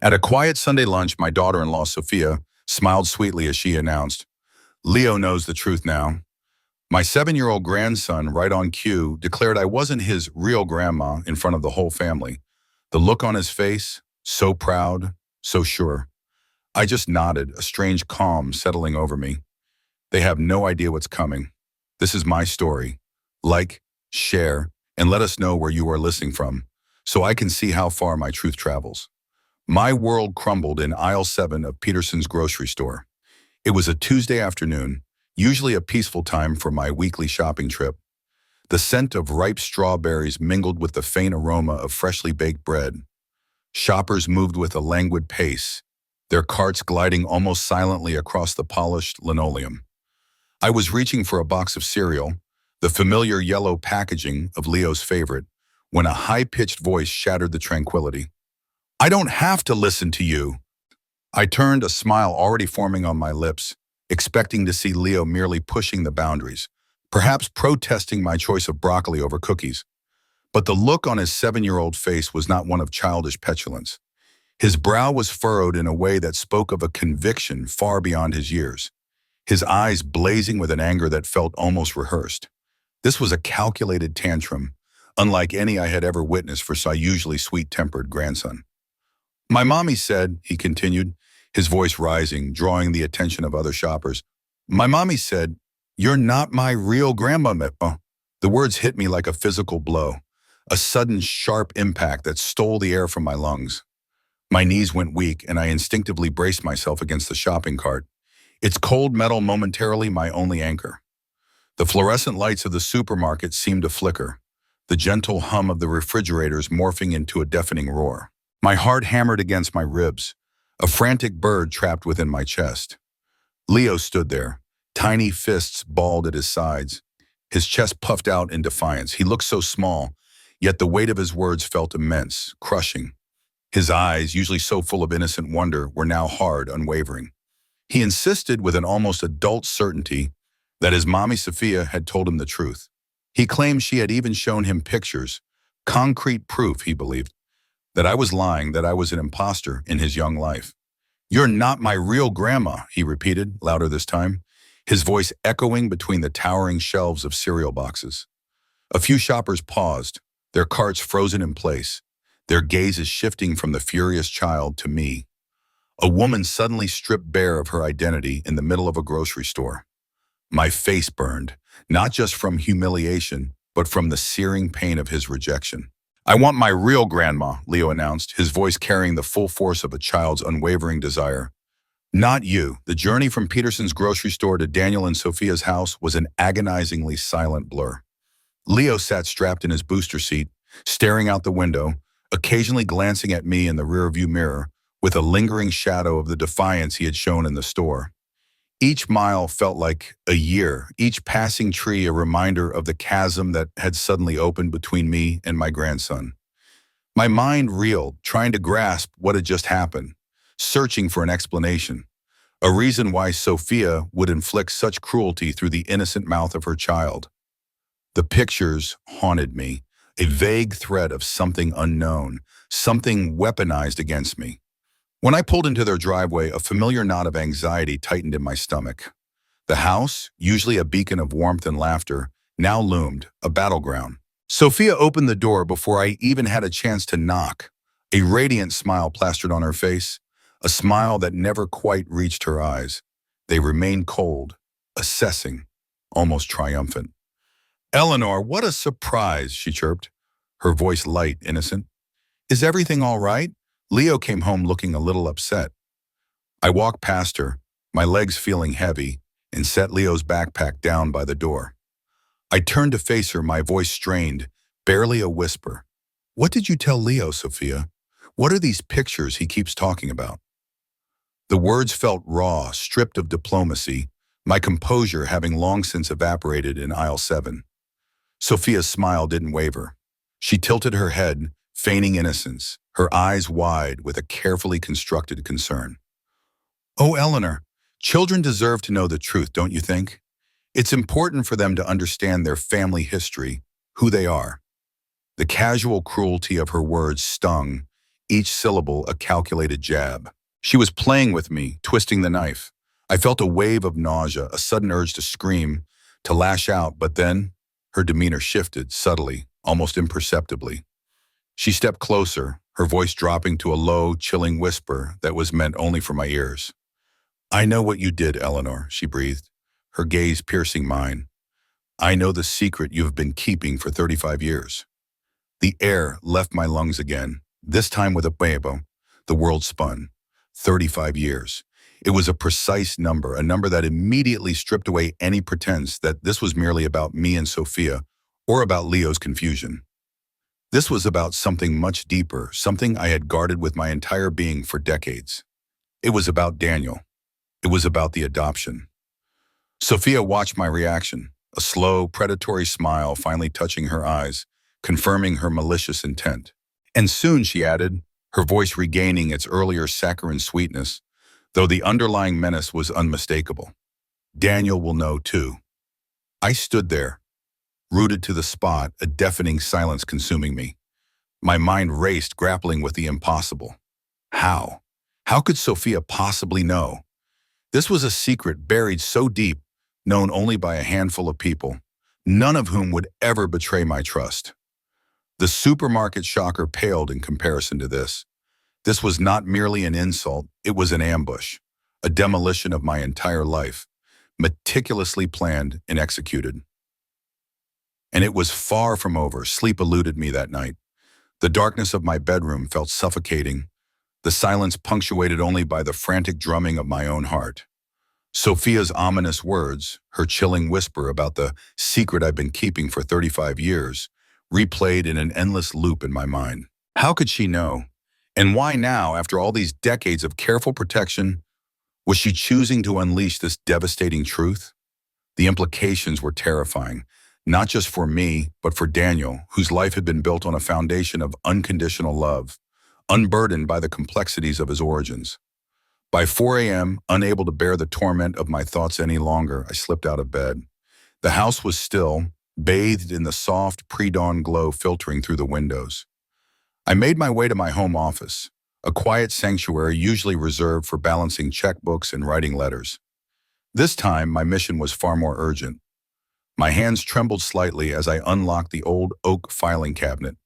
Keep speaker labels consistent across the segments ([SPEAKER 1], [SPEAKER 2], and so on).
[SPEAKER 1] At a quiet Sunday lunch, my daughter-in-law, Sophia, smiled sweetly as she announced, "Leo knows the truth now." My 7-year-old grandson, right on cue, declared I wasn't his real grandma in front of the whole family. The look on his face, so proud, so sure. I just nodded, a strange calm settling over me. They have no idea what's coming. This is my story. Like, share, and let us know where you are listening from, so I can see how far my truth travels. My world crumbled in aisle 7 of Peterson's grocery store. It was a Tuesday afternoon, usually a peaceful time for my weekly shopping trip. The scent of ripe strawberries mingled with the faint aroma of freshly baked bread. Shoppers moved with a languid pace, their carts gliding almost silently across the polished linoleum. I was reaching for a box of cereal, the familiar yellow packaging of Leo's favorite, when a high-pitched voice shattered the tranquility. "I don't have to listen to you." I turned, a smile already forming on my lips, expecting to see Leo merely pushing the boundaries, perhaps protesting my choice of broccoli over cookies. But the look on his 7-year-old face was not one of childish petulance. His brow was furrowed in a way that spoke of a conviction far beyond his years, his eyes blazing with an anger that felt almost rehearsed. This was a calculated tantrum, unlike any I had ever witnessed for my usually sweet-tempered grandson. "My mommy said," he continued, his voice rising, drawing the attention of other shoppers. "My mommy said, 'You're not my real grandma.'" The words hit me like a physical blow, a sudden sharp impact that stole the air from my lungs. My knees went weak, and I instinctively braced myself against the shopping cart, its cold metal momentarily my only anchor. The fluorescent lights of the supermarket seemed to flicker, the gentle hum of the refrigerators morphing into a deafening roar. My heart hammered against my ribs, a frantic bird trapped within my chest. Leo stood there, tiny fists balled at his sides, his chest puffed out in defiance. He looked so small, yet the weight of his words felt immense, crushing. His eyes, usually so full of innocent wonder, were now hard, unwavering. He insisted with an almost adult certainty that his mommy Sophia had told him the truth. He claimed she had even shown him pictures, concrete proof, he believed, that I was lying, that I was an imposter in his young life. "You're not my real grandma," he repeated, louder this time, his voice echoing between the towering shelves of cereal boxes. A few shoppers paused, their carts frozen in place, their gazes shifting from the furious child to me. A woman suddenly stripped bare of her identity in the middle of a grocery store. My face burned, not just from humiliation, but from the searing pain of his rejection. "I want my real grandma," Leo announced, his voice carrying the full force of a child's unwavering desire. "Not you." The journey from Peterson's grocery store to Daniel and Sophia's house was an agonizingly silent blur. Leo sat strapped in his booster seat, staring out the window, occasionally glancing at me in the rearview mirror, with a lingering shadow of the defiance he had shown in the store. Each mile felt like a year, each passing tree a reminder of the chasm that had suddenly opened between me and my grandson. My mind reeled, trying to grasp what had just happened, searching for an explanation, a reason why Sophia would inflict such cruelty through the innocent mouth of her child. The pictures haunted me, a vague threat of something unknown, something weaponized against me. When I pulled into their driveway, a familiar knot of anxiety tightened in my stomach. The house, usually a beacon of warmth and laughter, now loomed, a battleground. Sophia opened the door before I even had a chance to knock, a radiant smile plastered on her face, a smile that never quite reached her eyes. They remained cold, assessing, almost triumphant. "Eleanor, what a surprise," she chirped, her voice light, innocent. "Is everything all right?" Leo came home looking a little upset. I walked past her, my legs feeling heavy, and set Leo's backpack down by the door. I turned to face her, my voice strained, barely a whisper. "What did you tell Leo, Sophia? What are these pictures he keeps talking about?" The words felt raw, stripped of diplomacy, my composure having long since evaporated in aisle 7. Sophia's smile didn't waver. She tilted her head, feigning innocence, her eyes wide with a carefully constructed concern. "Oh, Eleanor, children deserve to know the truth, don't you think? It's important for them to understand their family history, who they are." The casual cruelty of her words stung, each syllable a calculated jab. She was playing with me, twisting the knife. I felt a wave of nausea, a sudden urge to scream, to lash out, but then her demeanor shifted subtly, almost imperceptibly. She stepped closer, her voice dropping to a low, chilling whisper that was meant only for my ears. "I know what you did, Eleanor," she breathed, her gaze piercing mine. "I know the secret you have been keeping for 35 years. The air left my lungs again, this time with a bebo. The world spun. 35 years. It was a precise number, a number that immediately stripped away any pretense that this was merely about me and Sophia, or about Leo's confusion. This was about something much deeper, something I had guarded with my entire being for decades. It was about Daniel. It was about the adoption. Sophia watched my reaction, a slow, predatory smile finally touching her eyes, confirming her malicious intent. And soon, she added, her voice regaining its earlier saccharine sweetness, though the underlying menace was unmistakable. "Daniel will know, too." I stood there, rooted to the spot, a deafening silence consuming me. My mind raced, grappling with the impossible. How? How could Sophia possibly know? This was a secret buried so deep, known only by a handful of people, none of whom would ever betray my trust. The supermarket shocker paled in comparison to this. This was not merely an insult, it was an ambush, a demolition of my entire life, meticulously planned and executed. And it was far from over. Sleep eluded me that night. The darkness of my bedroom felt suffocating, the silence punctuated only by the frantic drumming of my own heart. Sophia's ominous words, her chilling whisper about the secret I've been keeping for 35 years, replayed in an endless loop in my mind. How could she know? And why now, after all these decades of careful protection, was she choosing to unleash this devastating truth? The implications were terrifying, not just for me, but for Daniel, whose life had been built on a foundation of unconditional love, unburdened by the complexities of his origins. By 4 a.m., unable to bear the torment of my thoughts any longer, I slipped out of bed. The house was still, bathed in the soft pre-dawn glow filtering through the windows. I made my way to my home office, a quiet sanctuary usually reserved for balancing checkbooks and writing letters. This time, my mission was far more urgent. My hands trembled slightly as I unlocked the old oak filing cabinet,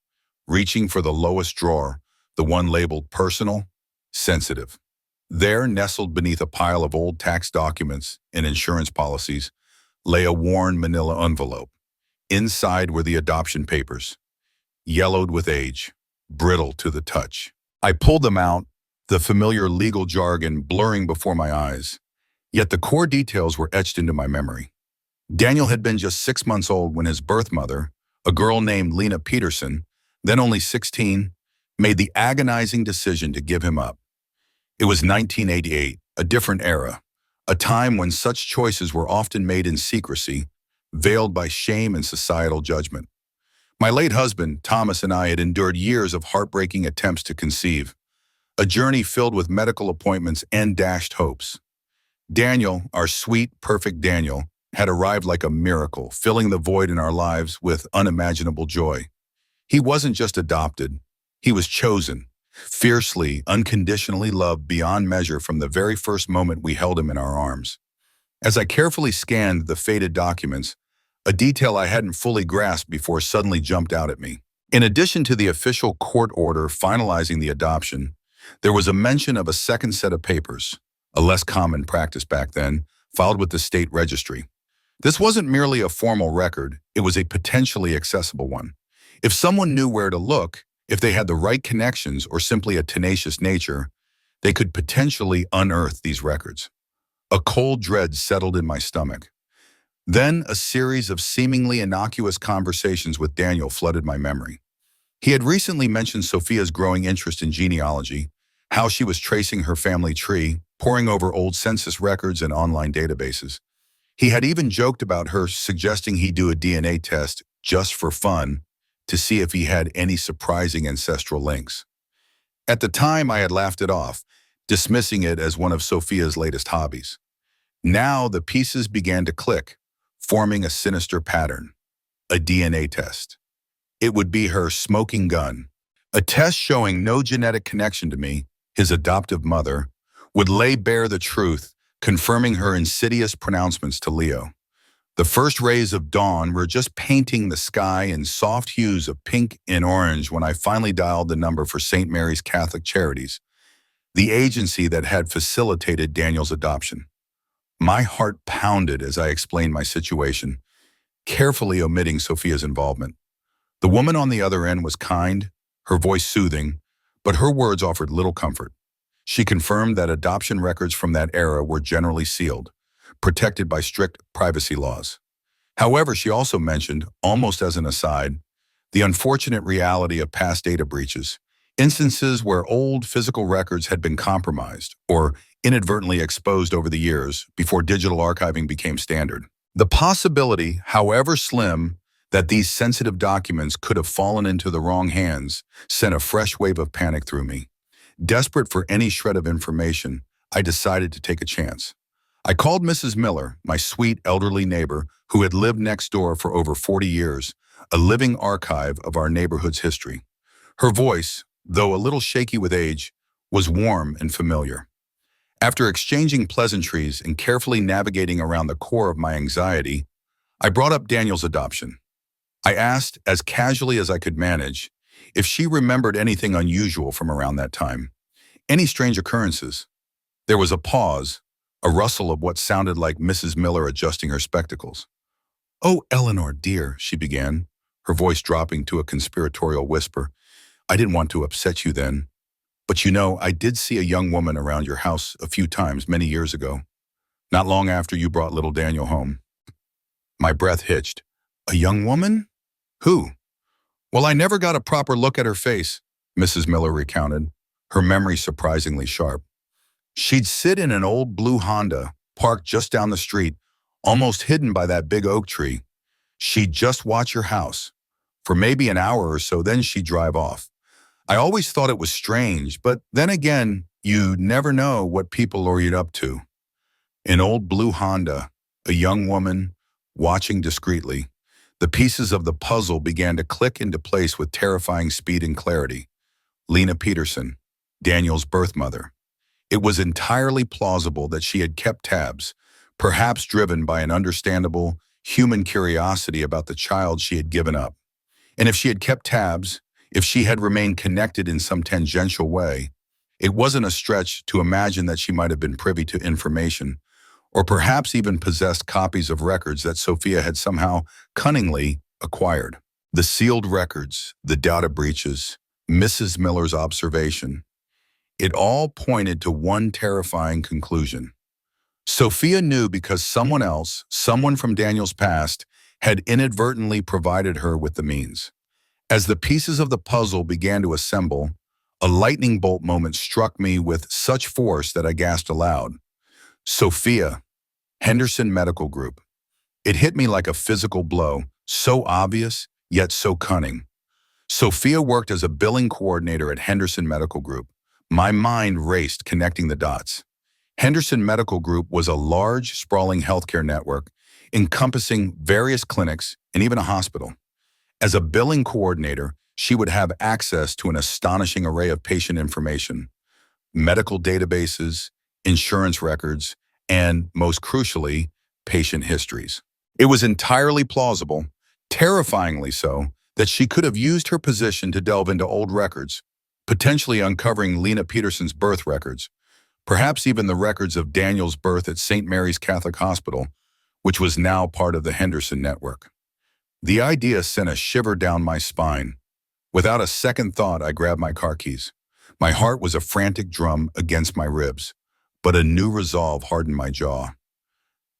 [SPEAKER 1] reaching for the lowest drawer, the one labeled personal, sensitive. There, nestled beneath a pile of old tax documents and insurance policies, lay a worn manila envelope. Inside were the adoption papers, yellowed with age, brittle to the touch. I pulled them out, the familiar legal jargon blurring before my eyes, yet the core details were etched into my memory. Daniel had been just 6 months old when his birth mother, a girl named Lena Peterson, then only 16, made the agonizing decision to give him up. It was 1988, a different era, a time when such choices were often made in secrecy, veiled by shame and societal judgment. My late husband, Thomas, and I had endured years of heartbreaking attempts to conceive, a journey filled with medical appointments and dashed hopes. Daniel, our sweet, perfect Daniel, had arrived like a miracle, filling the void in our lives with unimaginable joy. He wasn't just adopted, he was chosen, fiercely, unconditionally loved beyond measure from the very first moment we held him in our arms. As I carefully scanned the faded documents, a detail I hadn't fully grasped before suddenly jumped out at me. In addition to the official court order finalizing the adoption, there was a mention of a second set of papers, a less common practice back then, filed with the state registry. This wasn't merely a formal record, it was a potentially accessible one. If someone knew where to look, if they had the right connections or simply a tenacious nature, they could potentially unearth these records. A cold dread settled in my stomach. Then a series of seemingly innocuous conversations with Daniel flooded my memory. He had recently mentioned Sophia's growing interest in genealogy, how she was tracing her family tree, poring over old census records and online databases. He had even joked about her suggesting he do a DNA test just for fun to see if he had any surprising ancestral links. At the time, I had laughed it off, dismissing it as one of Sophia's latest hobbies. Now the pieces began to click, forming a sinister pattern. A DNA test. It would be her smoking gun. A test showing no genetic connection to me, his adoptive mother, would lay bare the truth, confirming her insidious pronouncements to Leo. The first rays of dawn were just painting the sky in soft hues of pink and orange when I finally dialed the number for St. Mary's Catholic Charities, the agency that had facilitated Daniel's adoption. My heart pounded as I explained my situation, carefully omitting Sophia's involvement. The woman on the other end was kind, her voice soothing, but her words offered little comfort. She confirmed that adoption records from that era were generally sealed, protected by strict privacy laws. However, she also mentioned, almost as an aside, the unfortunate reality of past data breaches, instances where old physical records had been compromised or inadvertently exposed over the years before digital archiving became standard. The possibility, however slim, that these sensitive documents could have fallen into the wrong hands sent a fresh wave of panic through me. Desperate for any shred of information, I decided to take a chance. I called Mrs. Miller, my sweet elderly neighbor who had lived next door for over 40 years, a living archive of our neighborhood's history. Her voice, though a little shaky with age, was warm and familiar. After exchanging pleasantries and carefully navigating around the core of my anxiety, I brought up Daniel's adoption. I asked, as casually as I could manage, if she remembered anything unusual from around that time, any strange occurrences. There was a pause, a rustle of what sounded like Mrs. Miller adjusting her spectacles. "Oh, Eleanor, dear," she began, her voice dropping to a conspiratorial whisper. "I didn't want to upset you then, but you know, I did see a young woman around your house a few times many years ago, not long after you brought little Daniel home." My breath hitched. "A young woman? Who?" "Well, I never got a proper look at her face," Mrs. Miller recounted, her memory surprisingly sharp. "She'd sit in an old blue Honda, parked just down the street, almost hidden by that big oak tree. She'd just watch your house for maybe an hour or so, then she'd drive off. I always thought it was strange, but then again, you never know what people lure you up to." An old blue Honda, a young woman, watching discreetly. The pieces of the puzzle began to click into place with terrifying speed and clarity. Lena Peterson, Daniel's birth mother. It was entirely plausible that she had kept tabs, perhaps driven by an understandable human curiosity about the child she had given up. And if she had kept tabs, if she had remained connected in some tangential way, it wasn't a stretch to imagine that she might have been privy to information, or perhaps even possessed copies of records that Sophia had somehow cunningly acquired. The sealed records, the data breaches, Mrs. Miller's observation, it all pointed to one terrifying conclusion. Sophia knew because someone else, someone from Daniel's past, had inadvertently provided her with the means. As the pieces of the puzzle began to assemble, a lightning bolt moment struck me with such force that I gasped aloud. Sophia, Henderson Medical Group. It hit me like a physical blow, so obvious, yet so cunning. Sophia worked as a billing coordinator at Henderson Medical Group. My mind raced, connecting the dots. Henderson Medical Group was a large, sprawling healthcare network encompassing various clinics and even a hospital. As a billing coordinator, she would have access to an astonishing array of patient information, medical databases, insurance records, and, most crucially, patient histories. It was entirely plausible, terrifyingly so, that she could have used her position to delve into old records, potentially uncovering Lena Peterson's birth records, perhaps even the records of Daniel's birth at St. Mary's Catholic Hospital, which was now part of the Henderson network. The idea sent a shiver down my spine. Without a second thought, I grabbed my car keys. My heart was a frantic drum against my ribs, but a new resolve hardened my jaw.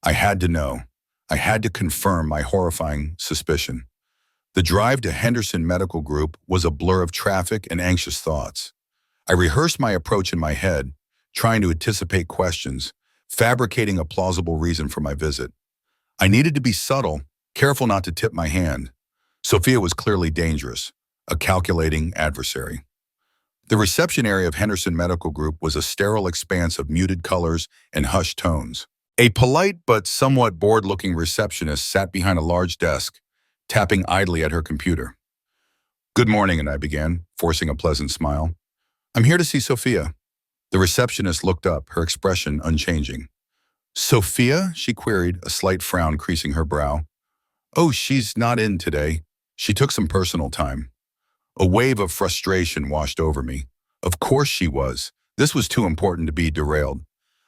[SPEAKER 1] I had to know. I had to confirm my horrifying suspicion. The drive to Henderson Medical Group was a blur of traffic and anxious thoughts. I rehearsed my approach in my head, trying to anticipate questions, fabricating a plausible reason for my visit. I needed to be subtle, careful not to tip my hand. Sophia was clearly dangerous, a calculating adversary. The reception area of Henderson Medical Group was a sterile expanse of muted colors and hushed tones. A polite but somewhat bored-looking receptionist sat behind a large desk, tapping idly at her computer. Good morning, and I began, forcing a pleasant smile. I'm here to see Sophia. The receptionist looked up, her expression unchanging. Sophia? She queried, a slight frown creasing her brow. Oh, she's not in today. She took some personal time. A wave of frustration washed over me. Of course she was. This was too important to be derailed.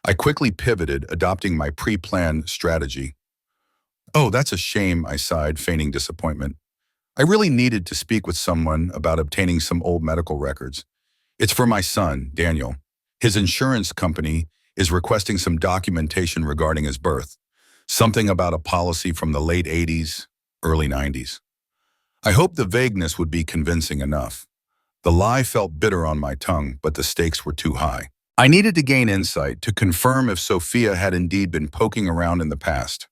[SPEAKER 1] I quickly pivoted, adopting my pre-planned strategy. Oh, that's a shame, I sighed, feigning disappointment. I really needed to speak with someone about obtaining some old medical records. It's for my son, Daniel. His insurance company is requesting some documentation regarding his birth. Something about a policy from the late 80s, early 90s. I hoped the vagueness would be convincing enough. The lie felt bitter on my tongue, but the stakes were too high. I needed to gain insight to confirm if Sophia had indeed been poking around in the past.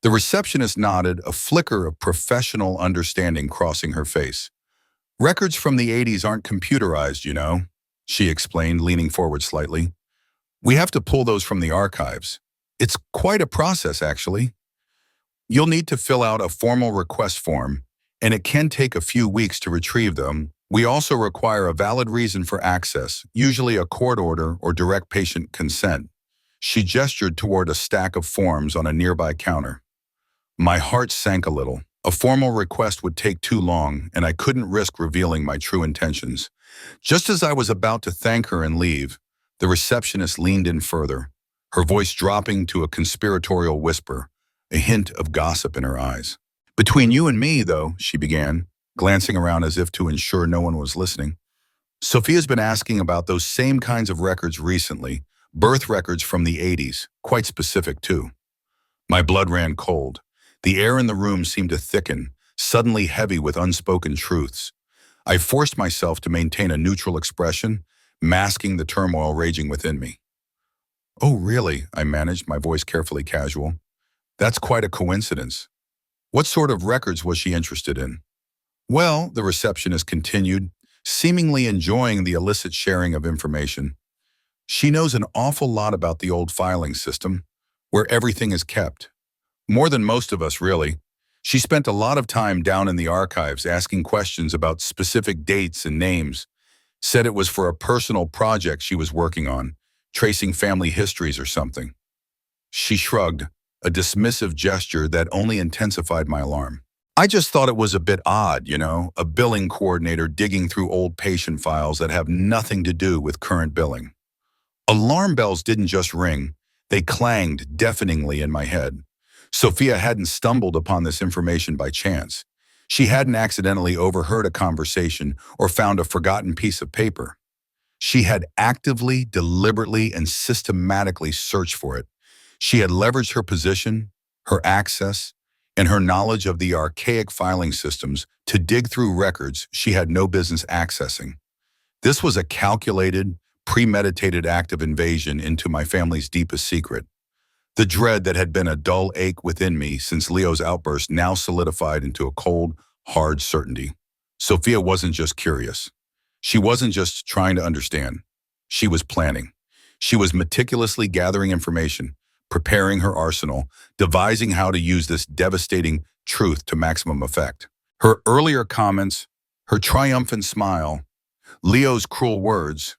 [SPEAKER 1] The receptionist nodded, a flicker of professional understanding crossing her face. Records from the 80s aren't computerized, you know, she explained, leaning forward slightly. We have to pull those from the archives. It's quite a process, actually. You'll need to fill out a formal request form, and it can take a few weeks to retrieve them. We also require a valid reason for access, usually a court order or direct patient consent. She gestured toward a stack of forms on a nearby counter. My heart sank a little. A formal request would take too long, and I couldn't risk revealing my true intentions. Just as I was about to thank her and leave, the receptionist leaned in further, her voice dropping to a conspiratorial whisper, a hint of gossip in her eyes. Between you and me, though, she began, glancing around as if to ensure no one was listening. Sophia's been asking about those same kinds of records recently, birth records from the 80s, quite specific too. My blood ran cold. The air in the room seemed to thicken, suddenly heavy with unspoken truths. I forced myself to maintain a neutral expression, masking the turmoil raging within me. Oh, really? I managed, my voice carefully casual. That's quite a coincidence. What sort of records was she interested in? Well, the receptionist continued, seemingly enjoying the illicit sharing of information. She knows an awful lot about the old filing system, where everything is kept. More than most of us, really. She spent a lot of time down in the archives asking questions about specific dates and names. Said it was for a personal project she was working on, tracing family histories or something. She shrugged, a dismissive gesture that only intensified my alarm. I just thought it was a bit odd, you know, a billing coordinator digging through old patient files that have nothing to do with current billing. Alarm bells didn't just ring, they clanged deafeningly in my head. Sophia hadn't stumbled upon this information by chance. She hadn't accidentally overheard a conversation or found a forgotten piece of paper. She had actively, deliberately, and systematically searched for it. She had leveraged her position, her access, and her knowledge of the archaic filing systems to dig through records she had no business accessing. This was a calculated, premeditated act of invasion into my family's deepest secret. The dread that had been a dull ache within me since Leo's outburst now solidified into a cold, hard certainty. Sophia wasn't just curious. She wasn't just trying to understand. She was planning. She was meticulously gathering information, preparing her arsenal, devising how to use this devastating truth to maximum effect. Her earlier comments, her triumphant smile, Leo's cruel words,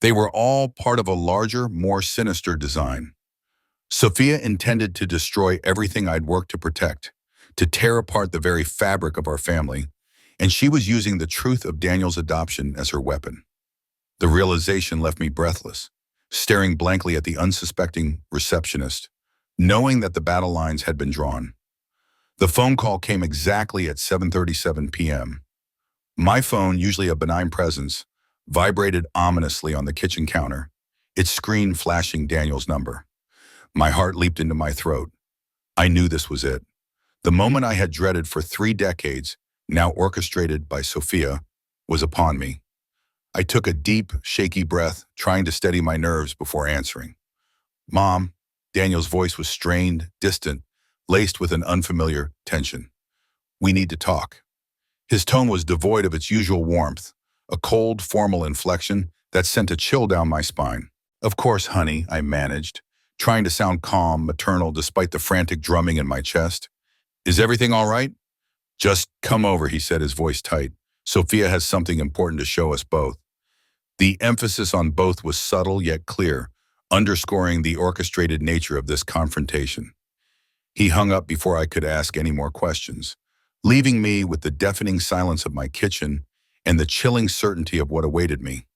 [SPEAKER 1] they were all part of a larger, more sinister design. Sophia intended to destroy everything I'd worked to protect, to tear apart the very fabric of our family, and she was using the truth of Daniel's adoption as her weapon. The realization left me breathless, staring blankly at the unsuspecting receptionist, knowing that the battle lines had been drawn. The phone call came exactly at 7:37 p.m. My phone, usually a benign presence, vibrated ominously on the kitchen counter, its screen flashing Daniel's number. My heart leaped into my throat. I knew this was it. The moment I had dreaded for 3 decades, now orchestrated by Sophia, was upon me. I took a deep, shaky breath, trying to steady my nerves before answering. Mom, Daniel's voice was strained, distant, laced with an unfamiliar tension. We need to talk. His tone was devoid of its usual warmth, a cold, formal inflection that sent a chill down my spine. Of course, honey, I managed, trying to sound calm, maternal, despite the frantic drumming in my chest. Is everything all right? Just come over, he said, his voice tight, Sophia has something important to show us both. The emphasis on both was subtle yet clear, underscoring the orchestrated nature of this confrontation. He hung up before I could ask any more questions, leaving me with the deafening silence of my kitchen and the chilling certainty of what awaited me.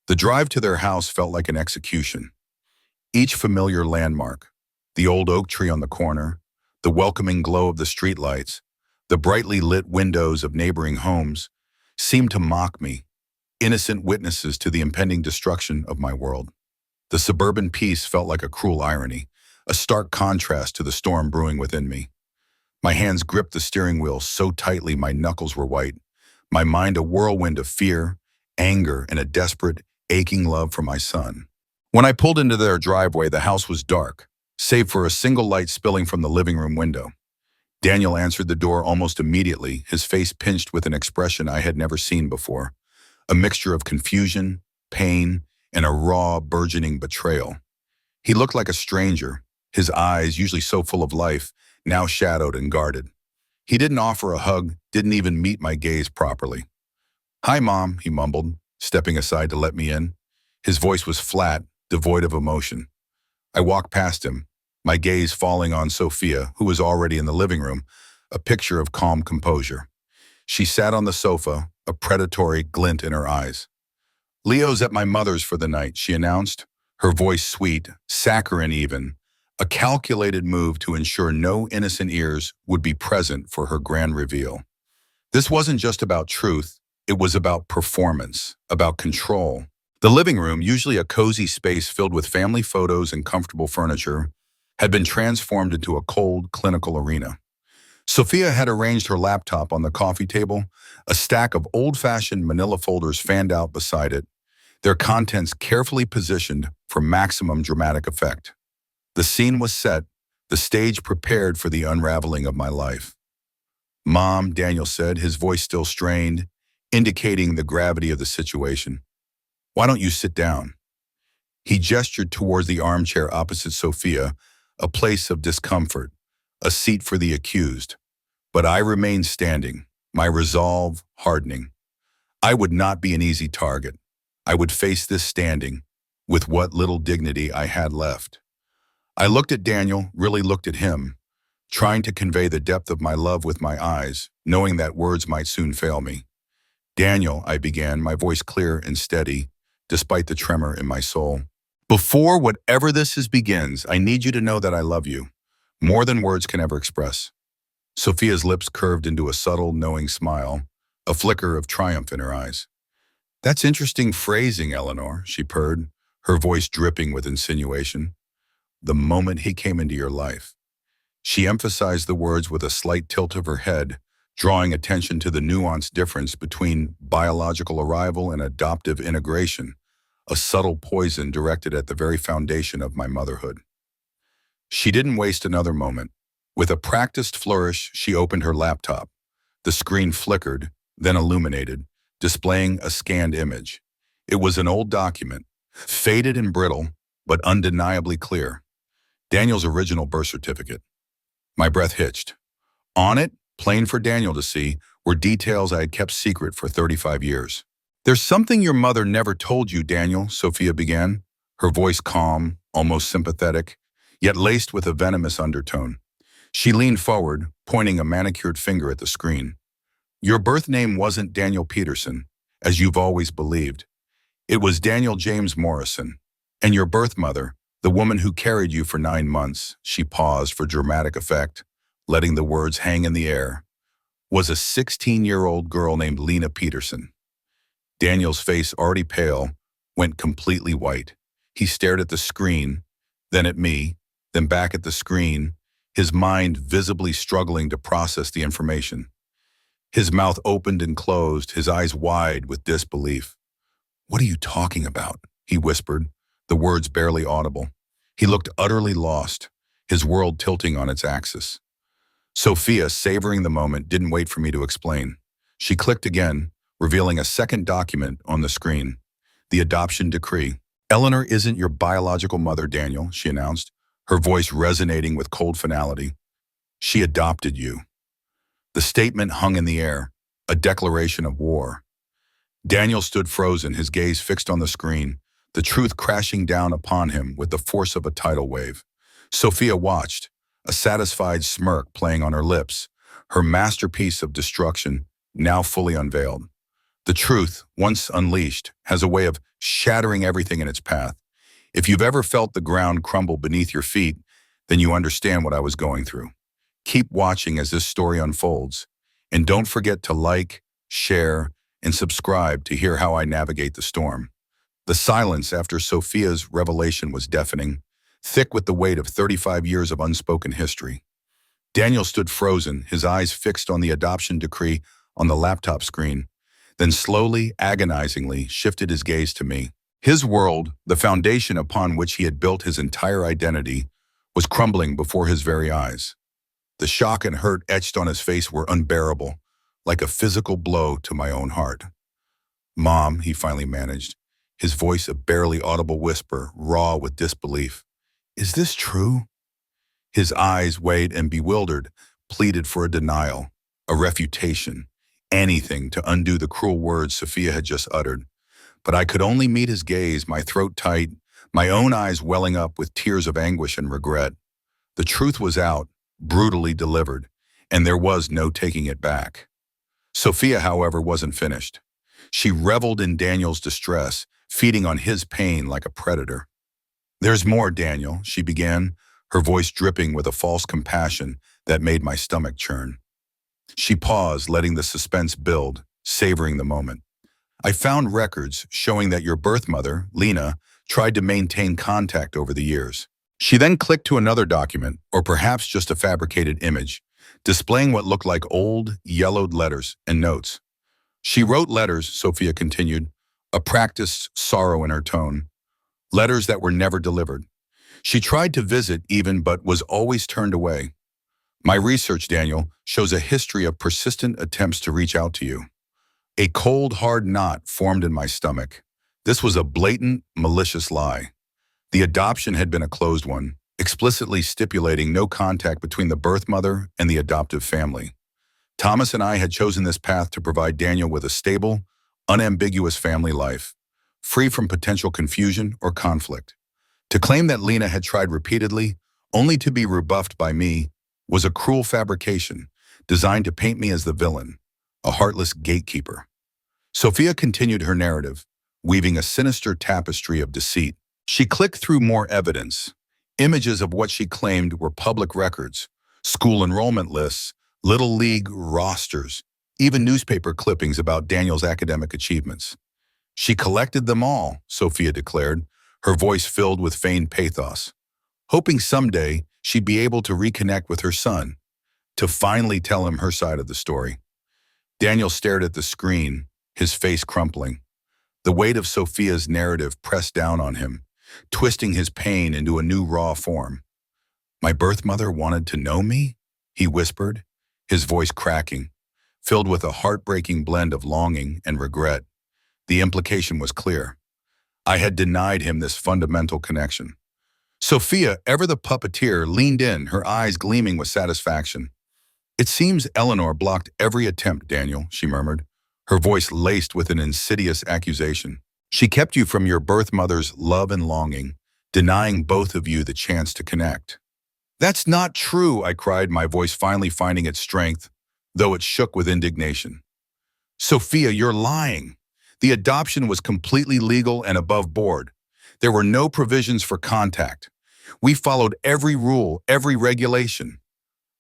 [SPEAKER 1] The drive to their house felt like an execution. Each familiar landmark, the old oak tree on the corner, the welcoming glow of the streetlights, the brightly lit windows of neighboring homes, seemed to mock me, innocent witnesses to the impending destruction of my world. The suburban peace felt like a cruel irony, a stark contrast to the storm brewing within me. My hands gripped the steering wheel so tightly my knuckles were white, my mind a whirlwind of fear, anger, and a desperate, aching love for my son. When I pulled into their driveway, the house was dark, save for a single light spilling from the living room window. Daniel answered the door almost immediately, his face pinched with an expression I had never seen before, a mixture of confusion, pain, and a raw, burgeoning betrayal. He looked like a stranger, his eyes, usually so full of life, now shadowed and guarded. He didn't offer a hug, didn't even meet my gaze properly. "Hi, Mom," he mumbled, stepping aside to let me in. His voice was flat, devoid of emotion. I walked past him, my gaze falling on Sophia, who was already in the living room, a picture of calm composure. She sat on the sofa, a predatory glint in her eyes. "Leo's at my mother's for the night," she announced, her voice sweet, saccharine even, a calculated move to ensure no innocent ears would be present for her grand reveal. This wasn't just about truth, it was about performance, about control. The living room, usually a cozy space filled with family photos and comfortable furniture, had been transformed into a cold, clinical arena. Sophia had arranged her laptop on the coffee table, a stack of old-fashioned manila folders fanned out beside it, their contents carefully positioned for maximum dramatic effect. The scene was set, the stage prepared for the unraveling of my life. "Mom," Daniel said, his voice still strained, indicating the gravity of the situation. "Why don't you sit down?" He gestured towards the armchair opposite Sophia, a place of discomfort, a seat for the accused. But I remained standing, my resolve hardening. I would not be an easy target. I would face this standing, with what little dignity I had left. I looked at Daniel, really looked at him, trying to convey the depth of my love with my eyes, knowing that words might soon fail me. "Daniel," I began, my voice clear and steady, despite the tremor in my soul. "Before whatever this begins, I need you to know that I love you, more than words can ever express." Sophia's lips curved into a subtle, knowing smile, a flicker of triumph in her eyes. "That's interesting phrasing, Eleanor," she purred, her voice dripping with insinuation. "The moment he came into your life." She emphasized the words with a slight tilt of her head, drawing attention to the nuanced difference between biological arrival and adoptive integration, a subtle poison directed at the very foundation of my motherhood. She didn't waste another moment. With a practiced flourish, she opened her laptop. The screen flickered, then illuminated, displaying a scanned image. It was an old document, faded and brittle, but undeniably clear. Daniel's original birth certificate. My breath hitched. On it, plain for Daniel to see, were details I had kept secret for 35 years. "There's something your mother never told you, Daniel," Sophia began, her voice calm, almost sympathetic, yet laced with a venomous undertone. She leaned forward, pointing a manicured finger at the screen. "Your birth name wasn't Daniel Peterson, as you've always believed. It was Daniel James Morrison. And your birth mother, the woman who carried you for 9 months," she paused for dramatic effect, letting the words hang in the air, "was a 16-year-old girl named Lena Peterson." Daniel's face, already pale, went completely white. He stared at the screen, then at me, then back at the screen, his mind visibly struggling to process the information. His mouth opened and closed, his eyes wide with disbelief. "What are you talking about?" he whispered, the words barely audible. He looked utterly lost, his world tilting on its axis. Sophia, savoring the moment, didn't wait for me to explain. She clicked again, revealing a second document on the screen, the adoption decree. "Eleanor isn't your biological mother, Daniel," she announced, her voice resonating with cold finality. "She adopted you." The statement hung in the air, a declaration of war. Daniel stood frozen, his gaze fixed on the screen, the truth crashing down upon him with the force of a tidal wave. Sophia watched, a satisfied smirk playing on her lips, her masterpiece of destruction now fully unveiled. The truth, once unleashed, has a way of shattering everything in its path. If you've ever felt the ground crumble beneath your feet, then you understand what I was going through. Keep watching as this story unfolds, and don't forget to like, share, and subscribe to hear how I navigate the storm. The silence after Sophia's revelation was deafening, thick with the weight of 35 years of unspoken history. Daniel stood frozen, his eyes fixed on the adoption decree on the laptop screen, then slowly, agonizingly shifted his gaze to me. His world, the foundation upon which he had built his entire identity, was crumbling before his very eyes. The shock and hurt etched on his face were unbearable, like a physical blow to my own heart. "Mom," he finally managed, his voice a barely audible whisper, raw with disbelief. "Is this true?" His eyes, weighed and bewildered, pleaded for a denial, a refutation, anything to undo the cruel words Sophia had just uttered. But I could only meet his gaze, my throat tight, my own eyes welling up with tears of anguish and regret. The truth was out, brutally delivered, and there was no taking it back. Sophia, however, wasn't finished. She reveled in Daniel's distress, feeding on his pain like a predator. "There's more, Daniel," she began, her voice dripping with a false compassion that made my stomach churn. She paused, letting the suspense build, savoring the moment. "I found records showing that your birth mother, Lena, tried to maintain contact over the years." She then clicked to another document, or perhaps just a fabricated image, displaying what looked like old, yellowed letters and notes. "She wrote letters," Sophia continued, a practiced sorrow in her tone. "Letters that were never delivered. She tried to visit even, but was always turned away. My research, Daniel, shows a history of persistent attempts to reach out to you." A cold, hard knot formed in my stomach. This was a blatant, malicious lie. The adoption had been a closed one, explicitly stipulating no contact between the birth mother and the adoptive family. Thomas and I had chosen this path to provide Daniel with a stable, unambiguous family life, free from potential confusion or conflict. To claim that Lena had tried repeatedly, only to be rebuffed by me, was a cruel fabrication designed to paint me as the villain, a heartless gatekeeper. Sophia continued her narrative, weaving a sinister tapestry of deceit. She clicked through more evidence, images of what she claimed were public records, school enrollment lists, Little League rosters, even newspaper clippings about Daniel's academic achievements. She collected them all, Sophia declared, her voice filled with feigned pathos, hoping someday she'd be able to reconnect with her son, to finally tell him her side of the story. Daniel stared at the screen, his face crumpling. The weight of Sophia's narrative pressed down on him, twisting his pain into a new raw form. "My birth mother wanted to know me?" he whispered, his voice cracking, filled with a heartbreaking blend of longing and regret. The implication was clear. I had denied him this fundamental connection. Sophia, ever the puppeteer, leaned in, her eyes gleaming with satisfaction. "It seems Eleanor blocked every attempt, Daniel," she murmured, her voice laced with an insidious accusation. "She kept you from your birth mother's love and longing, denying both of you the chance to connect." "That's not true," I cried, my voice finally finding its strength, though it shook with indignation. "Sophia, you're lying. The adoption was completely legal and above board. There were no provisions for contact. We followed every rule, every regulation."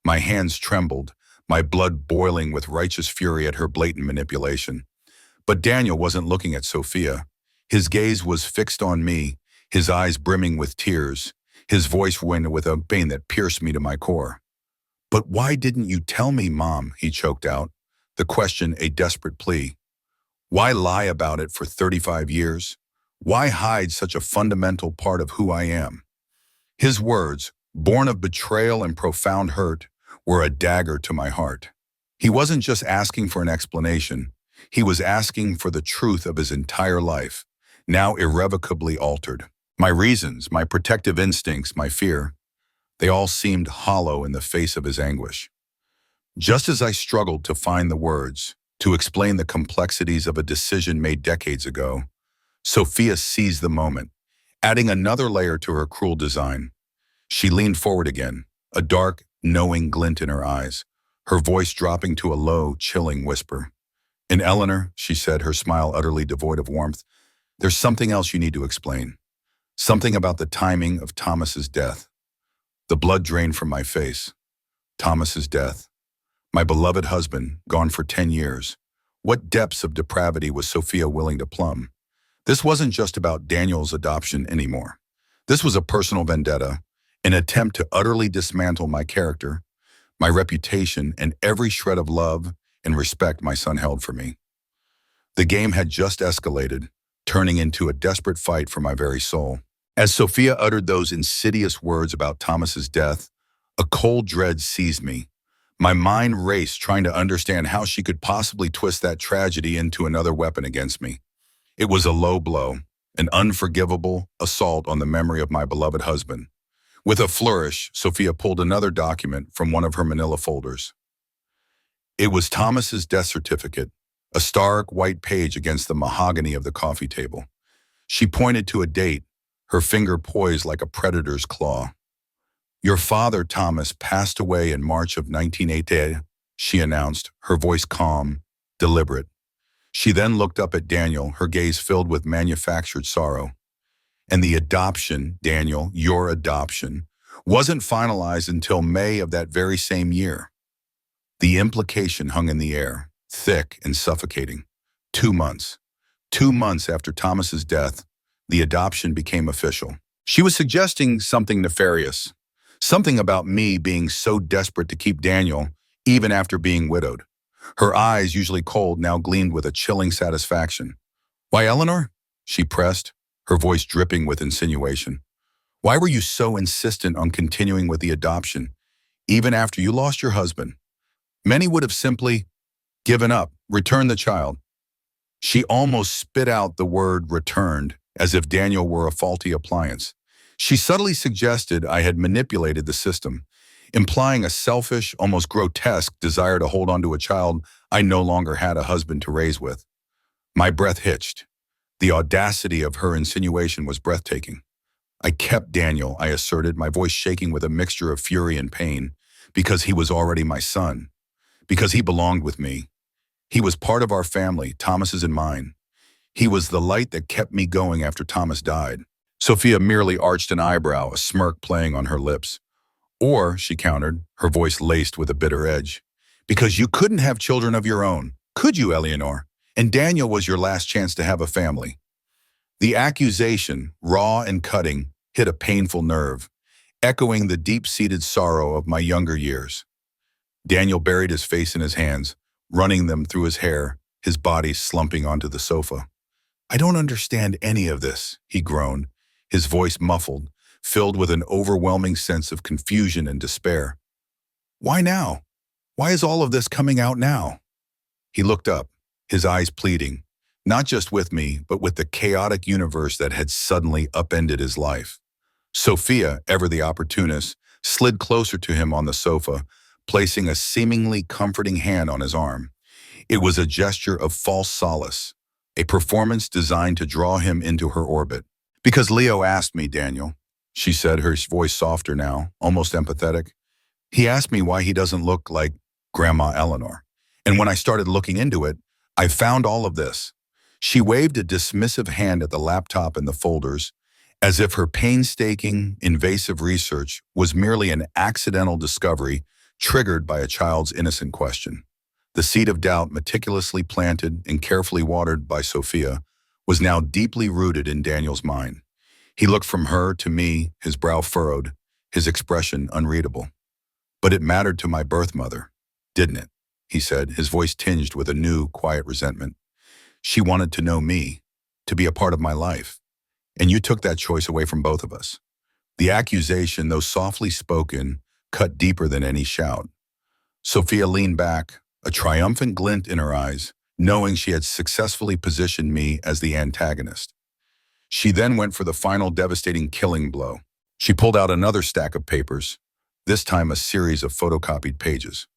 [SPEAKER 1] My hands trembled, my blood boiling with righteous fury at her blatant manipulation. But Daniel wasn't looking at Sophia. His gaze was fixed on me, his eyes brimming with tears, his voice went with a pain that pierced me to my core. "But why didn't you tell me, Mom?" he choked out, the question a desperate plea. "Why lie about it for 35 years? Why hide such a fundamental part of who I am?" His words, born of betrayal and profound hurt, were a dagger to my heart. He wasn't just asking for an explanation. He was asking for the truth of his entire life, now irrevocably altered. My reasons, my protective instincts, my fear, they all seemed hollow in the face of his anguish. Just as I struggled to find the words, to explain the complexities of a decision made decades ago. Sophia seized the moment, adding another layer to her cruel design. She leaned forward again, a dark, knowing glint in her eyes, her voice dropping to a low, chilling whisper. "And Eleanor," she said, her smile utterly devoid of warmth, "there's something else you need to explain. Something about the timing of Thomas's death." The blood drained from my face. Thomas's death. My beloved husband, gone for 10 years. What depths of depravity was Sophia willing to plumb? This wasn't just about Daniel's adoption anymore. This was a personal vendetta, an attempt to utterly dismantle my character, my reputation, and every shred of love and respect my son held for me. The game had just escalated, turning into a desperate fight for my very soul. As Sophia uttered those insidious words about Thomas's death, a cold dread seized me. My mind raced, trying to understand how she could possibly twist that tragedy into another weapon against me. It was a low blow, an unforgivable assault on the memory of my beloved husband. With a flourish, Sophia pulled another document from one of her manila folders. It was Thomas's death certificate, a stark white page against the mahogany of the coffee table. She pointed to a date, her finger poised like a predator's claw. "Your father, Thomas, passed away in March of 1980, she announced, her voice calm, deliberate. She then looked up at Daniel, her gaze filled with manufactured sorrow. "And the adoption, Daniel, your adoption, wasn't finalized until May of that very same year." The implication hung in the air, thick and suffocating. 2 months. 2 months after Thomas's death, the adoption became official. She was suggesting something nefarious, something about me being so desperate to keep Daniel, even after being widowed. Her eyes, usually cold, now gleamed with a chilling satisfaction. "Why, Eleanor?" she pressed, her voice dripping with insinuation. "Why were you so insistent on continuing with the adoption, even after you lost your husband? Many would have simply given up, returned the child." She almost spit out the word returned, as if Daniel were a faulty appliance. She subtly suggested I had manipulated the system, implying a selfish, almost grotesque desire to hold on to a child I no longer had a husband to raise with. My breath hitched. The audacity of her insinuation was breathtaking. "I kept Daniel," I asserted, my voice shaking with a mixture of fury and pain, "because he was already my son, because he belonged with me. He was part of our family, Thomas's and mine. He was the light that kept me going after Thomas died." Sophia merely arched an eyebrow, a smirk playing on her lips. "Or," she countered, her voice laced with a bitter edge, "because you couldn't have children of your own, could you, Eleanor? And Daniel was your last chance to have a family." The accusation, raw and cutting, hit a painful nerve, echoing the deep-seated sorrow of my younger years. Daniel buried his face in his hands, running them through his hair, his body slumping onto the sofa. "I don't understand any of this," he groaned, his voice muffled, filled with an overwhelming sense of confusion and despair. "Why now? Why is all of this coming out now?" He looked up, his eyes pleading, not just with me, but with the chaotic universe that had suddenly upended his life. Sophia, ever the opportunist, slid closer to him on the sofa, placing a seemingly comforting hand on his arm. It was a gesture of false solace, a performance designed to draw him into her orbit. "Because Leo asked me, Daniel," she said, her voice softer now, almost empathetic. "He asked me why he doesn't look like Grandma Eleanor. And when I started looking into it, I found all of this." She waved a dismissive hand at the laptop and the folders, as if her painstaking, invasive research was merely an accidental discovery triggered by a child's innocent question. The seed of doubt, meticulously planted and carefully watered by Sophia, was now deeply rooted in Daniel's mind. He looked from her to me, his brow furrowed, his expression unreadable. "But it mattered to my birth mother, didn't it?" he said, his voice tinged with a new, quiet resentment. "She wanted to know me, to be a part of my life. And you took that choice away from both of us." The accusation, though softly spoken, cut deeper than any shout. Sophia leaned back, a triumphant glint in her eyes, knowing she had successfully positioned me as the antagonist. She then went for the final devastating killing blow. She pulled out another stack of papers, this time a series of photocopied pages.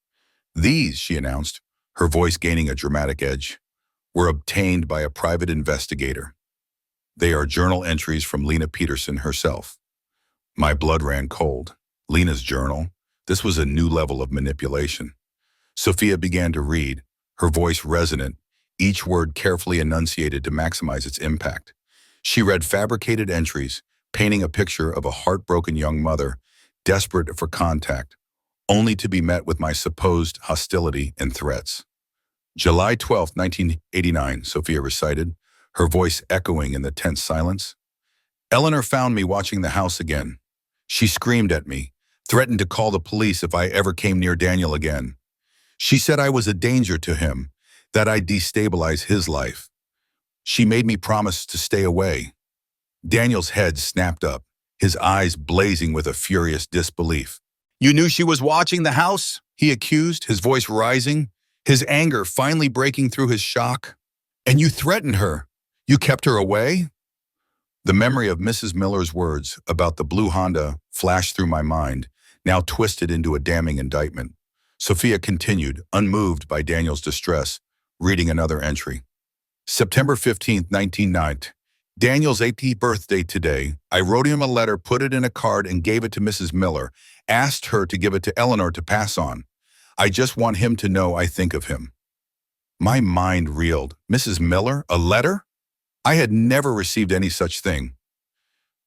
[SPEAKER 1] "These," she announced, her voice gaining a dramatic edge, were obtained by a private investigator. They are journal entries from Lena Peterson herself. My blood ran cold. Lena's journal? This was a new level of manipulation. Sophia began to read, her voice resonant, each word carefully enunciated to maximize its impact. She read fabricated entries, painting a picture of a heartbroken young mother, desperate for contact, only to be met with my supposed hostility and threats. July 12, 1989, Sophia recited, her voice echoing in the tense silence. Eleanor found me watching the house again. She screamed at me, threatened to call the police if I ever came near Daniel again. She said I was a danger to him, that I'd destabilize his life. She made me promise to stay away. Daniel's head snapped up, his eyes blazing with a furious disbelief. You knew she was watching the house? He accused, his voice rising, his anger finally breaking through his shock. And you threatened her. You kept her away? The memory of Mrs. Miller's words about the blue Honda flashed through my mind, now twisted into a damning indictment. Sophia continued, unmoved by Daniel's distress, reading another entry. September 15, 1990. Daniel's 18th birthday today. I wrote him a letter, put it in a card, and gave it to Mrs. Miller, asked her to give it to Eleanor to pass on. I just want him to know I think of him. My mind reeled. Mrs. Miller? A letter? I had never received any such thing.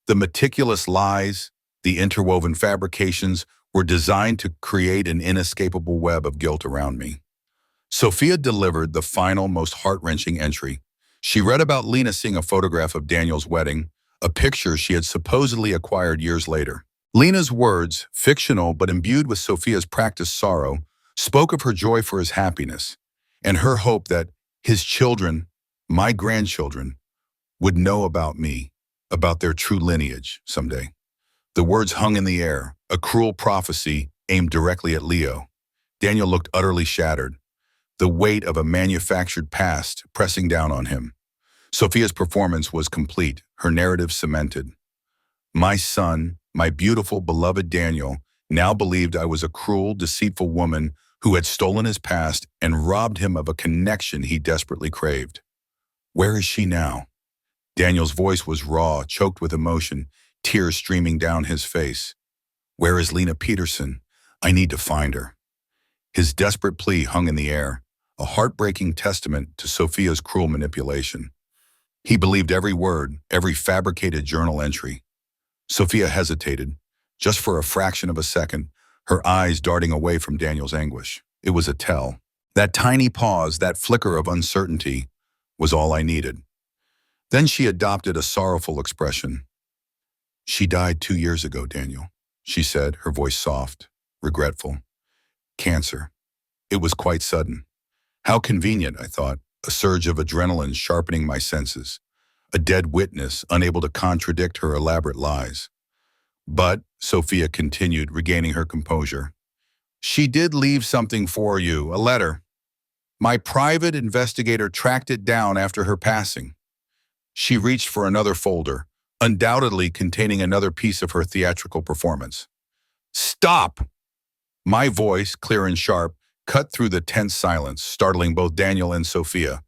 [SPEAKER 1] The meticulous lies, the interwoven fabrications, were designed to create an inescapable web of guilt around me. Sophia delivered the final, most heart-wrenching entry. She read about Lena seeing a photograph of Daniel's wedding, a picture she had supposedly acquired years later. Lena's words, fictional but imbued with Sophia's practiced sorrow, spoke of her joy for his happiness and her hope that his children, my grandchildren, would know about me, about their true lineage someday. The words hung in the air, a cruel prophecy aimed directly at Leo. Daniel looked utterly shattered, the weight of a manufactured past pressing down on him. Sophia's performance was complete, her narrative cemented. My son, my beautiful, beloved Daniel, now believed I was a cruel, deceitful woman who had stolen his past and robbed him of a connection he desperately craved. Where is she now? Daniel's voice was raw, choked with emotion, tears streaming down his face. Where is Lena Peterson? I need to find her. His desperate plea hung in the air, a heartbreaking testament to Sophia's cruel manipulation. He believed every word, every fabricated journal entry. Sophia hesitated, just for a fraction of a second, her eyes darting away from Daniel's anguish. It was a tell. That tiny pause, that flicker of uncertainty, was all I needed. Then she adopted a sorrowful expression. She died 2 years ago, Daniel, she said, her voice soft, regretful. Cancer. It was quite sudden. How convenient, I thought, a surge of adrenaline sharpening my senses, a dead witness unable to contradict her elaborate lies. But, Sophia continued, regaining her composure, she did leave something for you, a letter. My private investigator tracked it down after her passing. She reached for another folder, undoubtedly containing another piece of her theatrical performance. Stop! My voice, clear and sharp, cut through the tense silence, startling both Daniel and Sophia.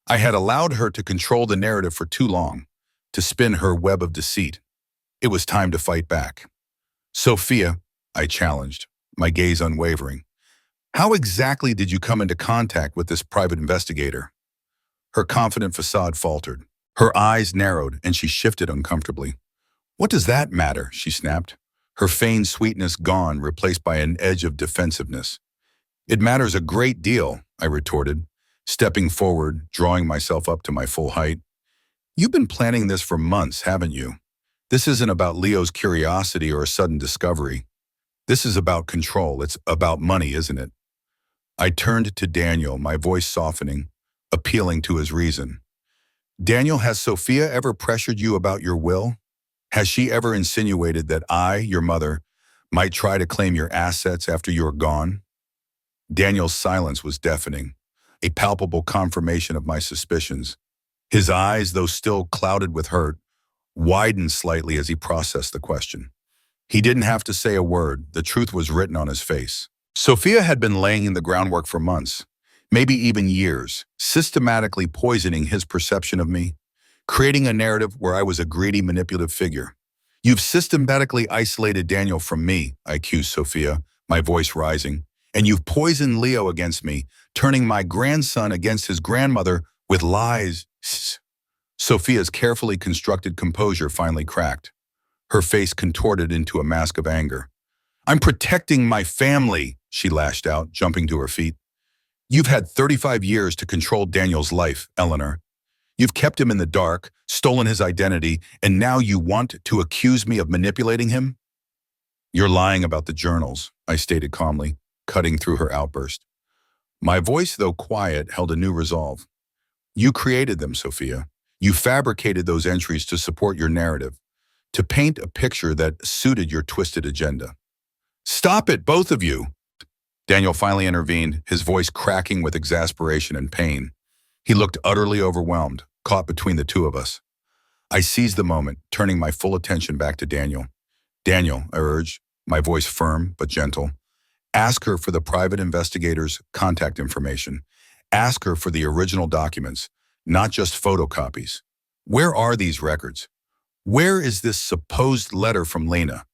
[SPEAKER 1] I had allowed her to control the narrative for too long, to spin her web of deceit. It was time to fight back. Sophia, I challenged, my gaze unwavering. How exactly did you come into contact with this private investigator? Her confident facade faltered. Her eyes narrowed, and she shifted uncomfortably. What does that matter? She snapped, her feigned sweetness gone, replaced by an edge of defensiveness. It matters a great deal, I retorted, stepping forward, drawing myself up to my full height. You've been planning this for months, haven't you? This isn't about Leo's curiosity or a sudden discovery. This is about control. It's about money, isn't it? I turned to Daniel, my voice softening, appealing to his reason. Daniel, has Sophia ever pressured you about your will? Has she ever insinuated that I, your mother, might try to claim your assets after you are gone? Daniel's silence was deafening, a palpable confirmation of my suspicions. His eyes, though still clouded with hurt, widened slightly as he processed the question. He didn't have to say a word. The truth was written on his face. Sophia had been laying the groundwork for months. maybe even years, systematically poisoning his perception of me, creating a narrative where I was a greedy, manipulative figure. You've systematically isolated Daniel from me, I accused Sophia, my voice rising, and you've poisoned Leo against me, turning my grandson against his grandmother with lies. Sophia's carefully constructed composure finally cracked. Her face contorted into a mask of anger. I'm protecting my family, she lashed out, jumping to her feet. You've had 35 years to control Daniel's life, Eleanor. You've kept him in the dark, stolen his identity, and now you want to accuse me of manipulating him? You're lying about the journals, I stated calmly, cutting through her outburst. My voice, though quiet, held a new resolve. You created them, Sophia. You fabricated those entries to support your narrative, to paint a picture that suited your twisted agenda. Stop it, both of you! Daniel finally intervened, his voice cracking with exasperation and pain. He looked utterly overwhelmed, caught between the two of us. I seized the moment, turning my full attention back to Daniel. Daniel, I urged, my voice firm but gentle. Ask her for the private investigator's contact information. Ask her for the original documents, not just photocopies. Where are these records? Where is this supposed letter from Lena?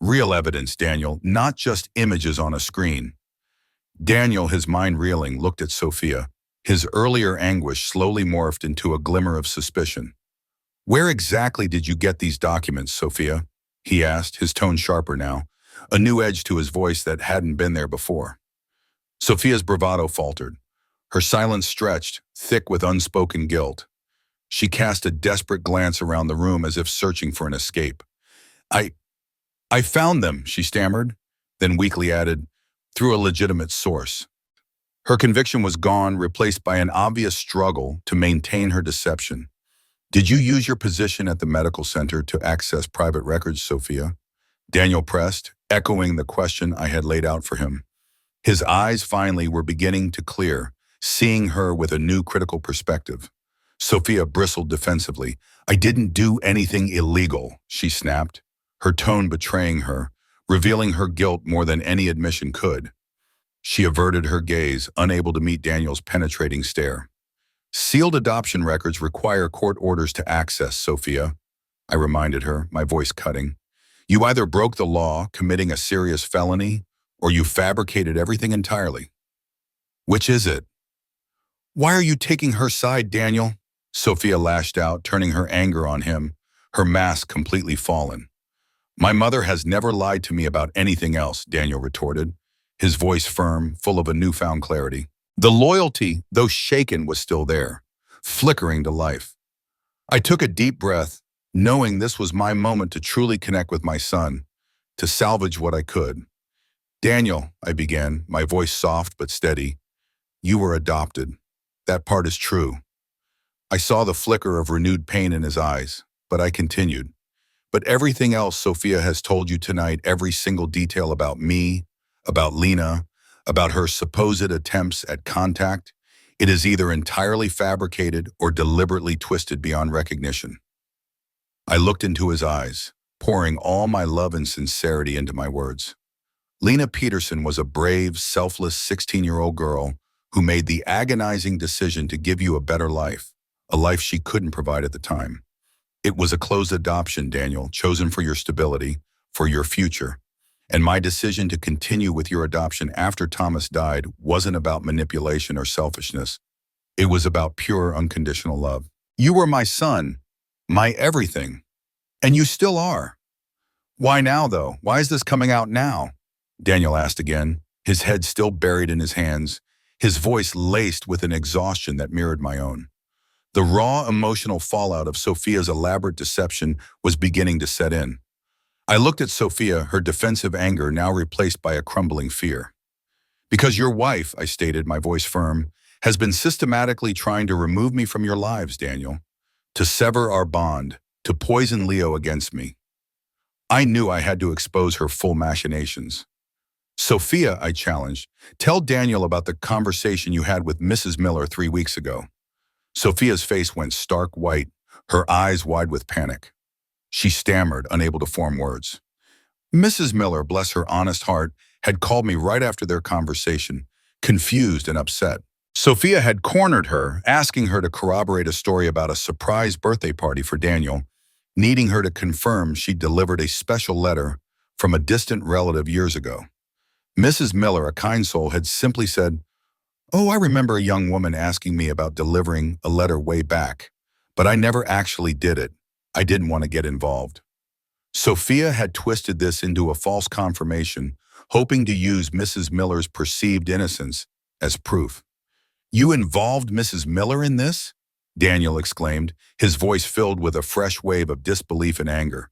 [SPEAKER 1] Real evidence, Daniel, not just images on a screen. Daniel, his mind reeling, looked at Sophia. His earlier anguish slowly morphed into a glimmer of suspicion. Where exactly did you get these documents, Sophia? He asked, his tone sharper now, a new edge to his voice that hadn't been there before. Sophia's bravado faltered. Her silence stretched, thick with unspoken guilt. She cast a desperate glance around the room as if searching for an escape. I found them, she stammered, then weakly added, through a legitimate source. Her conviction was gone, replaced by an obvious struggle to maintain her deception. Did you use your position at the medical center to access private records, Sophia? Daniel pressed, echoing the question I had laid out for him. His eyes finally were beginning to clear, seeing her with a new critical perspective. Sophia bristled defensively. I didn't do anything illegal, she snapped, her tone betraying her, revealing her guilt more than any admission could. She averted her gaze, unable to meet Daniel's penetrating stare. Sealed adoption records require court orders to access, Sophia, I reminded her, my voice cutting. You either broke the law, committing a serious felony, or you fabricated everything entirely. Which is it? Why are you taking her side, Daniel? Sophia lashed out, turning her anger on him, her mask completely fallen. My mother has never lied to me about anything else, Daniel retorted, his voice firm, full of a newfound clarity. The loyalty, though shaken, was still there, flickering to life. I took a deep breath, knowing this was my moment to truly connect with my son, to salvage what I could. Daniel, I began, my voice soft but steady, you were adopted. That part is true. I saw the flicker of renewed pain in his eyes, but I continued. But everything else Sophia has told you tonight, every single detail about me, about Lena, about her supposed attempts at contact, it is either entirely fabricated or deliberately twisted beyond recognition. I looked into his eyes, pouring all my love and sincerity into my words. Lena Peterson was a brave, selfless 16-year-old girl who made the agonizing decision to give you a better life, a life she couldn't provide at the time. It was a closed adoption, Daniel, chosen for your stability, for your future. And my decision to continue with your adoption after Thomas died wasn't about manipulation or selfishness. It was about pure, unconditional love. You were my son, my everything. And you still are. Why now, though? Why is this coming out now? Daniel asked again, his head still buried in his hands, his voice laced with an exhaustion that mirrored my own. The raw emotional fallout of Sophia's elaborate deception was beginning to set in. I looked at Sophia, her defensive anger now replaced by a crumbling fear. Because your wife, I stated, my voice firm, has been systematically trying to remove me from your lives, Daniel, to sever our bond, to poison Leo against me. I knew I had to expose her full machinations. Sophia, I challenged, tell Daniel about the conversation you had with Mrs. Miller 3 weeks ago. Sophia's face went stark white, her eyes wide with panic. She stammered, unable to form words. Mrs. Miller, bless her honest heart, had called me right after their conversation, confused and upset. Sophia had cornered her, asking her to corroborate a story about a surprise birthday party for Daniel, needing her to confirm she'd delivered a special letter from a distant relative years ago. Mrs. Miller, a kind soul, had simply said, "Oh, I remember a young woman asking me about delivering a letter way back, but I never actually did it. I didn't want to get involved." Sophia had twisted this into a false confirmation, hoping to use Mrs. Miller's perceived innocence as proof. "You involved Mrs. Miller in this?" Daniel exclaimed, his voice filled with a fresh wave of disbelief and anger.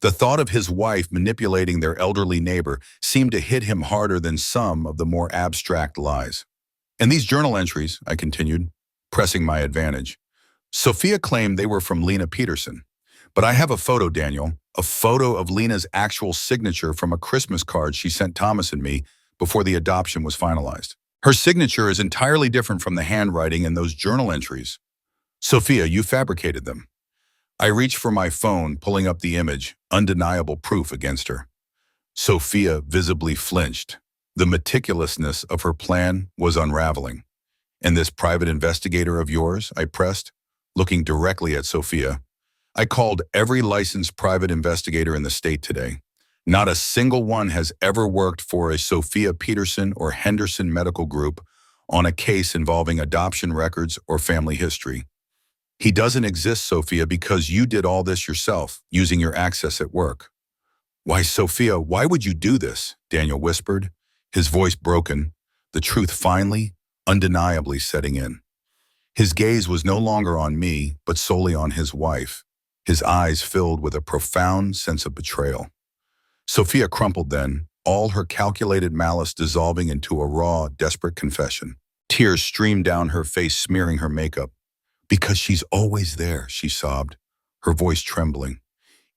[SPEAKER 1] The thought of his wife manipulating their elderly neighbor seemed to hit him harder than some of the more abstract lies. "And these journal entries," I continued, pressing my advantage. "Sophia claimed they were from Lena Peterson. But I have a photo, Daniel, a photo of Lena's actual signature from a Christmas card she sent Thomas and me before the adoption was finalized. Her signature is entirely different from the handwriting in those journal entries. Sophia, you fabricated them." I reached for my phone, pulling up the image, undeniable proof against her. Sophia visibly flinched. The meticulousness of her plan was unraveling. "And this private investigator of yours?" I pressed, looking directly at Sophia. "I called every licensed private investigator in the state today. Not a single one has ever worked for a Sophia Peterson or Henderson Medical Group on a case involving adoption records or family history. He doesn't exist, Sophia, because you did all this yourself, using your access at work." "Why, Sophia, why would you do this?" Daniel whispered, his voice broken, the truth finally, undeniably setting in. His gaze was no longer on me, but solely on his wife, his eyes filled with a profound sense of betrayal. Sophia crumpled then, all her calculated malice dissolving into a raw, desperate confession. Tears streamed down her face, smearing her makeup. "Because she's always there," she sobbed, her voice trembling.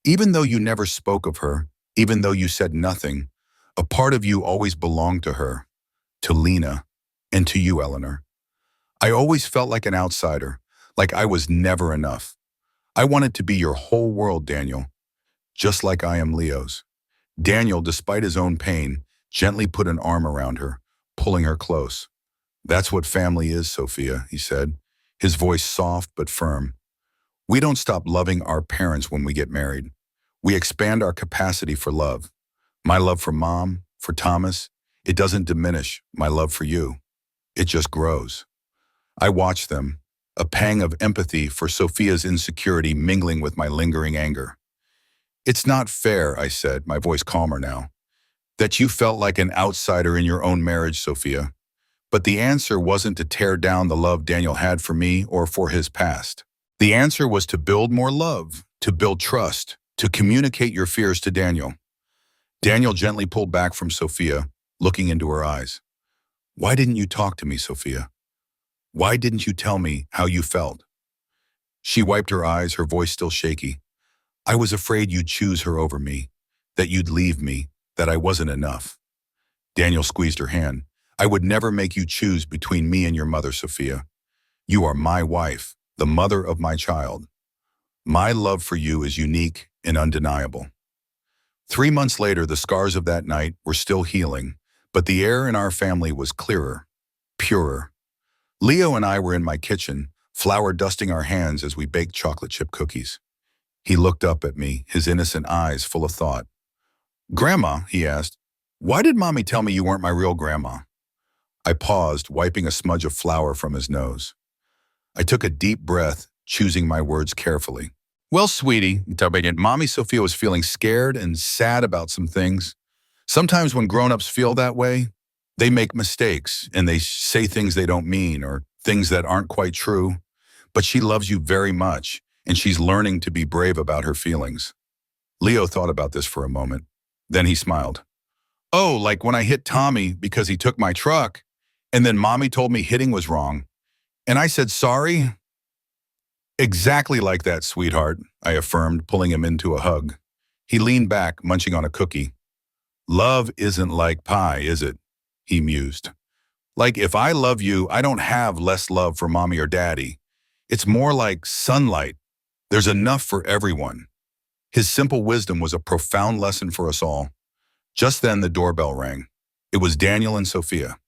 [SPEAKER 1] "Even though you never spoke of her, even though you said nothing, a part of you always belonged to her, to Lena, and to you, Eleanor. I always felt like an outsider, like I was never enough. I wanted to be your whole world, Daniel, just like I am Leo's." Daniel, despite his own pain, gently put an arm around her, pulling her close. "That's what family is, Sophia," he said, his voice soft but firm. "We don't stop loving our parents when we get married. We expand our capacity for love. My love for Mom, for Thomas, it doesn't diminish my love for you. It just grows." I watched them, a pang of empathy for Sophia's insecurity mingling with my lingering anger. "It's not fair," I said, my voice calmer now, "that you felt like an outsider in your own marriage, Sophia. But the answer wasn't to tear down the love Daniel had for me or for his past. The answer was to build more love, to build trust, to communicate your fears to Daniel." Daniel gently pulled back from Sophia, looking into her eyes. "Why didn't you talk to me, Sophia? Why didn't you tell me how you felt?" She wiped her eyes, her voice still shaky. "I was afraid you'd choose her over me, that you'd leave me, that I wasn't enough." Daniel squeezed her hand. "I would never make you choose between me and your mother, Sophia. You are my wife, the mother of my child. My love for you is unique and undeniable." 3 months later, the scars of that night were still healing, but the air in our family was clearer, purer. Leo and I were in my kitchen, flour dusting our hands as we baked chocolate chip cookies. He looked up at me, his innocent eyes full of thought. "Grandma," he asked, "why did Mommy tell me you weren't my real grandma?" I paused, wiping a smudge of flour from his nose. I took a deep breath, choosing my words carefully. "Well, sweetie," Mommy Sophia was feeling scared and sad about some things. Sometimes when grown-ups feel that way, they make mistakes and they say things they don't mean or things that aren't quite true. But she loves you very much, and she's learning to be brave about her feelings." Leo thought about this for a moment. Then he smiled. "Oh, like when I hit Tommy because he took my truck, and then Mommy told me hitting was wrong. And I said sorry?" "Exactly like that, sweetheart," I affirmed, pulling him into a hug. He leaned back, munching on a cookie. "Love isn't like pie, is it?" he mused. "Like if I love you, I don't have less love for Mommy or Daddy. It's more like sunlight. There's enough for everyone." His simple wisdom was a profound lesson for us all. Just then the doorbell rang. It was Daniel and Sophia.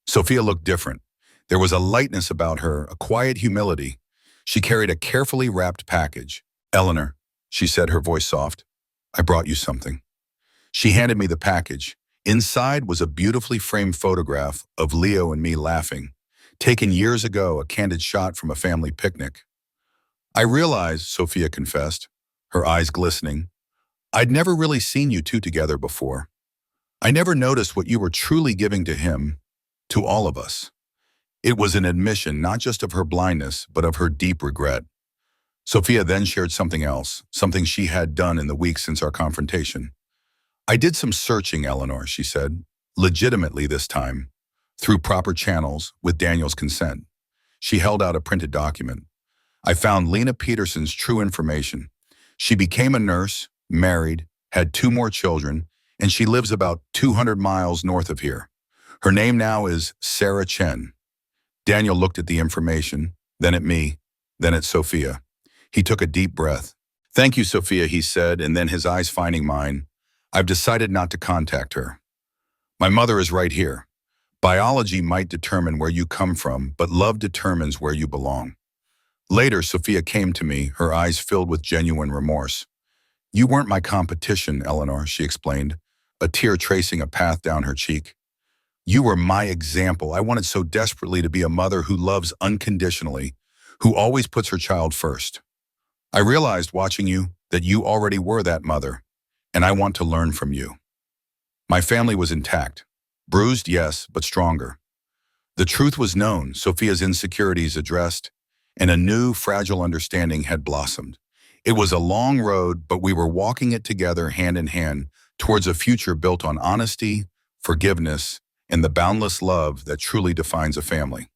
[SPEAKER 1] Sophia looked different. There was a lightness about her, a quiet humility. She carried a carefully wrapped package. "Eleanor," she said, her voice soft, "I brought you something." She handed me the package. Inside was a beautifully framed photograph of Leo and me laughing, taken years ago, a candid shot from a family picnic. "I realized," Sophia confessed, her eyes glistening, "I'd never really seen you two together before. I never noticed what you were truly giving to him, to all of us." It was an admission not just of her blindness, but of her deep regret. Sophia then shared something else, something she had done in the weeks since our confrontation. "I did some searching, Eleanor," she said, legitimately this time, through proper channels, with Daniel's consent. She held out a printed document. "I found Lena Peterson's true information. She became a nurse, married, had 2 more children, and she lives about 200 miles north of here. Her name now is Sarah Chen." Daniel looked at the information, then at me, then at Sophia. He took a deep breath. "Thank you, Sophia," he said, and then his eyes finding mine. "I've decided not to contact her. My mother is right here. Biology might determine where you come from, but love determines where you belong." Later, Sophia came to me, her eyes filled with genuine remorse. "You weren't my competition, Eleanor," she explained, a tear tracing a path down her cheek. "You were my example. I wanted so desperately to be a mother who loves unconditionally, who always puts her child first. I realized watching you that you already were that mother, and I want to learn from you." My family was intact. Bruised, yes, but stronger. The truth was known, Sophia's insecurities addressed, and a new, fragile understanding had blossomed. It was a long road, but we were walking it together hand in hand towards a future built on honesty, forgiveness, and the boundless love that truly defines a family.